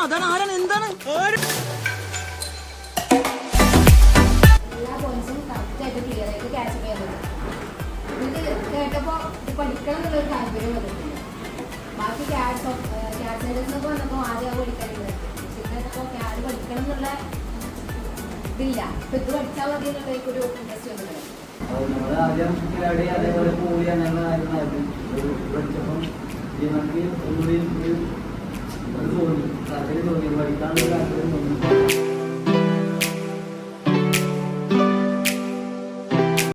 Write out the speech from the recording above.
അതാണ് ആരാണ് എന്താണ് എല്ലാ പോയിന്റ്സും കറക്റ്റായിട്ട് ക്ലിയർ ആയിട്ട് ക്യാച്ച് ചെയ്യാൻ ഇത് കേട്ടപ്പോൾ ഇത് പഠിക്കണം എന്നുള്ളൊരു താല്പര്യം വന്നിട്ടുണ്ട്. ബാക്കി ക്യാറ്റ്സൈഡേഴ്സിനൊക്കെ വന്നപ്പോൾ ആദ്യം പഠിക്കാനുണ്ട്. ഇപ്പോൾ ക്യാറ്റ് പഠിക്കണം എന്നുള്ള ഇതില്ല. ഇപ്പം ഇത് പഠിച്ചാൽ മതി എന്നുള്ളൊരു ഇൻട്രസ്റ്റ് വന്നിട്ടുണ്ട്. ആദ്യം അതേപോലെ പോയി അങ്ങനെയായിരുന്നു പഠിച്ചപ്പം നമുക്ക് ഒന്നുകൂടി തോന്നി താല്പര്യം തോന്നി പഠിക്കാനുള്ള താല്പര്യം തോന്നി.